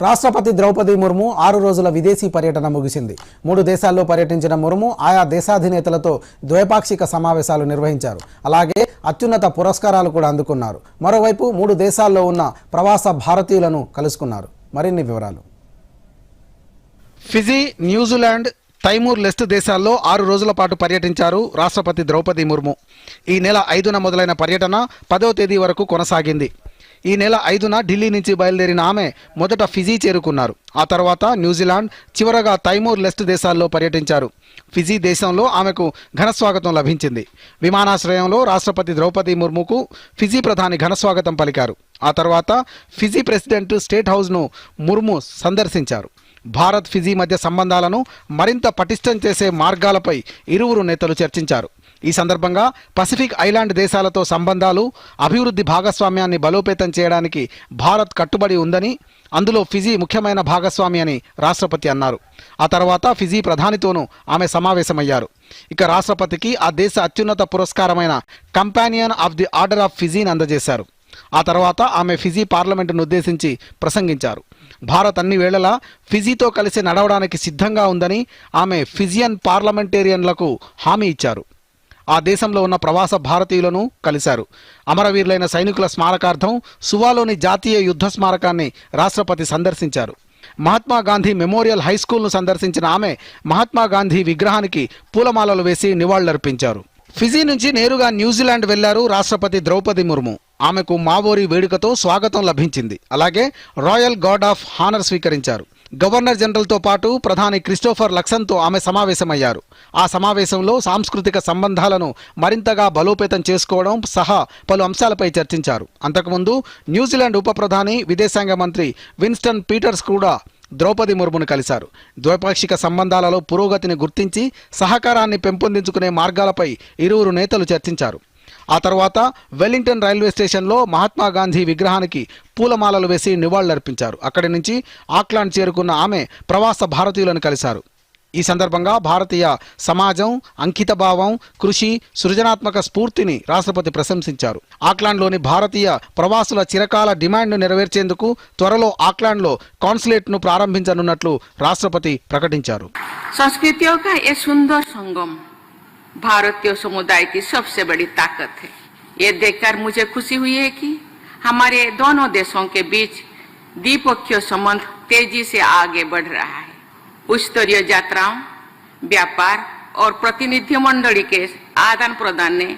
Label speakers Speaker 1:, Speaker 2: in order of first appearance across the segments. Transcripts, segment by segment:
Speaker 1: రాష్ట్రపతి ద్రౌపది ముర్ము 6 రోజుల విదేశీ పర్యటన ముగిసింది. 3 దేశాల్లో పర్యటించిన ముర్ము ఆయా దేశాధినేతలతో ద్వైపాక్షిక సమావేశాలు నిర్వహించారు. అలాగే అత్యున్నత పురస్కారాలు కూడా అందుకున్నారు. మరోవైపు 3 దేశాల్లో ఉన్న ప్రవాస భారతీయులను కలుసుకున్నారు. మరిన్ని వివరాలు.
Speaker 2: ఫిజీ, న్యూజిలాండ్, తైమూర్ లెస్ట్ దేశాల్లో 6 రోజుల పాటు పర్యటించారు రాష్ట్రపతి ద్రౌపది ముర్ము. ఈ నెల 5న మొదలైన పర్యటన 10వ తేదీ వరకు కొనసాగింది. ఈ నెల 5న ఢిల్లీ నుంచి బయలుదేరిన ఆమె మొదట ఫిజీ చేరుకున్నారు. ఆ తర్వాత న్యూజిలాండ్, చివరగా తైమూర్ లెస్ట్ దేశాల్లో పర్యటించారు. ఫిజీ దేశంలో ఆమెకు ఘనస్వాగతం లభించింది. విమానాశ్రయంలో రాష్ట్రపతి ద్రౌపది ముర్ముకు ఫిజీ ప్రధాని ఘనస్వాగతం పలికారు. ఆ తర్వాత ఫిజీ ప్రెసిడెంట్ స్టేట్ హౌస్ను ముర్ము సందర్శించారు. భారత్ ఫిజీ మధ్య సంబంధాలను మరింత పటిష్టం చేసే మార్గాలపై ఇరువురు నేతలు చర్చించారు. ఈ సందర్భంగా పసిఫిక్ ఐలాండ్ దేశాలతో సంబంధాలు, అభివృద్ధి భాగస్వామ్యాన్ని బలోపేతం చేయడానికి భారత్ కట్టుబడి ఉందని, అందులో ఫిజీ ముఖ్యమైన భాగస్వామి అని రాష్ట్రపతి అన్నారు. ఆ తర్వాత ఫిజీ ప్రధానితోనూ ఆమె సమావేశమయ్యారు. ఇక రాష్ట్రపతికి ఆ దేశ అత్యున్నత పురస్కారమైన companion of the order of ఫిజీని అందజేశారు. ఆ తర్వాత ఆమె ఫిజీ పార్లమెంటును ఉద్దేశించి ప్రసంగించారు. భారత్ అన్ని వేళలా ఫిజీతో కలిసి నడవడానికి సిద్ధంగా ఉందని ఆమె ఫిజియన్ పార్లమెంటేరియన్లకు హామీ ఇచ్చారు. ఆ దేశంలో ఉన్న ప్రవాస భారతీయులను కలిశారు. అమరవీరులైన సైనికుల స్మారకార్థం సువాలోని జాతీయ యుద్ధ స్మారకాన్ని రాష్ట్రపతి సందర్శించారు. మహాత్మా గాంధీ మెమోరియల్ హై స్కూల్ను సందర్శించిన ఆమె మహాత్మా గాంధీ విగ్రహానికి పూలమాలలు వేసి నివాళులర్పించారు. ఫిజీ నుంచి నేరుగా న్యూజిలాండ్ వెళ్లారు రాష్ట్రపతి ద్రౌపది ముర్ము. ఆమెకు మావోరీ వేడుకతో స్వాగతం లభించింది. అలాగే రాయల్ గార్డ్ ఆఫ్ హానర్ స్వీకరించారు. గవర్నర్ జనరల్తో పాటు ప్రధాని క్రిస్టోఫర్ లక్సన్తో ఆమె సమావేశమయ్యారు. ఆ సమావేశంలో సాంస్కృతిక సంబంధాలను మరింతగా బలోపేతం చేసుకోవడం సహా పలు అంశాలపై చర్చించారు. అంతకుముందు న్యూజిలాండ్ ఉప ప్రధాని, విదేశాంగ మంత్రి విన్స్టన్ పీటర్స్ కూడా ద్రౌపది ముర్మును కలిశారు. ద్వైపాక్షిక సంబంధాలలో పురోగతిని గుర్తించి సహకారాన్ని పెంపొందించుకునే మార్గాలపై ఇరువురు నేతలు చర్చించారు. ఆ తర్వాత వెల్లింగ్టన్ రైల్వే స్టేషన్లో మహాత్మా గాంధీ విగ్రహానికి పూలమాలలు వేసి నివాళులర్పించారు. అక్కడి నుంచి ఆక్లాండ్ చేరుకున్న ఆమె ప్రవాస భారతీయులను కలిశారు. ఈ సందర్భంగా భారతీయ సమాజం, అంకితభావం, కృషి, సృజనాత్మక స్ఫూర్తిని రాష్ట్రపతి ప్రశంసించారు. ఆక్లాండ్లోని భారతీయ ప్రవాసుల చిరకాల డిమాండ్ను నెరవేర్చేందుకు త్వరలో ఆక్లాండ్లో కాన్సులేట్ను ప్రారంభించనున్నట్లు రాష్ట్రపతి ప్రకటించారు.
Speaker 3: సంస్కృతిयों का ये सुंदर संगम भारतीय समुदाय की सबसे बड़ी ताकत है। ये देखकर मुझे खुशी हुई है कि हमारे दोनों देशों के बीच द्विपक्षीय संबंध तेजी से आगे बढ़ रहा है। उच्च स्तरीय यात्राओं, व्यापार और प्रतिनिधि मंडली के आदान प्रदान ने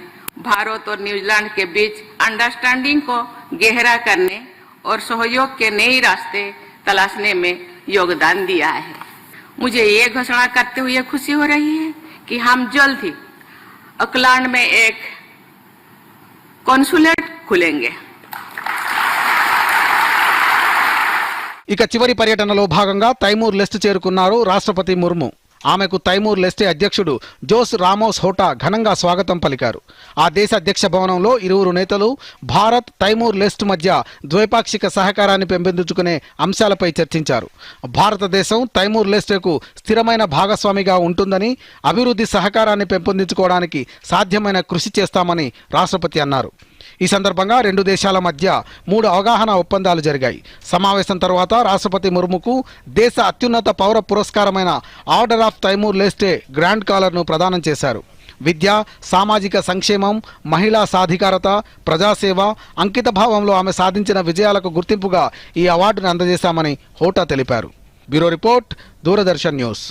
Speaker 3: भारत और न्यूजीलैंड के बीच अंडरस्टैंडिंग को गहरा करने और सहयोग के नए रास्ते तलाशने में योगदान दिया है। मुझे ये घोषणा करते हुए खुशी हो रही है कि हम जल्द ही ऑकलैंड में एक कॉन्सुलेट खुलेंगे।
Speaker 2: ఇక చివరి పర్యటనలో భాగంగా తైమూర్ లెస్ట్ చేరుకున్నారు రాష్ట్రపతి ముర్ము. ఆమెకు తైమూర్ లెస్టే అధ్యక్షుడు జోస్ రామోస్ హోటా ఘనంగా స్వాగతం పలికారు. ఆ దేశ అధ్యక్ష భవనంలో ఇరువురు నేతలు భారత్, తైమూర్ లెస్ట్ మధ్య ద్వైపాక్షిక సహకారాన్ని పెంపొందించుకునే అంశాలపై చర్చించారు. భారతదేశం తైమూర్ లెస్టేకు స్థిరమైన భాగస్వామిగా ఉంటుందని, అభివృద్ధి సహకారాన్ని పెంపొందించుకోవడానికి సాధ్యమైన కృషి చేస్తామని రాష్ట్రపతి అన్నారు. ఈ సందర్భంగా 2 దేశాల మధ్య 3 అవగాహన ఒప్పందాలు జరిగాయి. సమావేశం తర్వాత రాష్ట్రపతి ముర్ముకు దేశ అత్యున్నత పౌర పురస్కారమైన ఆర్డర్ ఆఫ్ తైమూర్ లెస్టే గ్రాండ్ కాలర్ను ప్రదానం చేశారు. విద్య, సామాజిక సంక్షేమం, మహిళా సాధికారత, ప్రజాసేవ, అంకితభావంలో ఆమె సాధించిన విజయాలకు గుర్తింపుగా ఈ అవార్డును అందజేశామని హోటా తెలిపారు. Bureau report, Doordarshan news.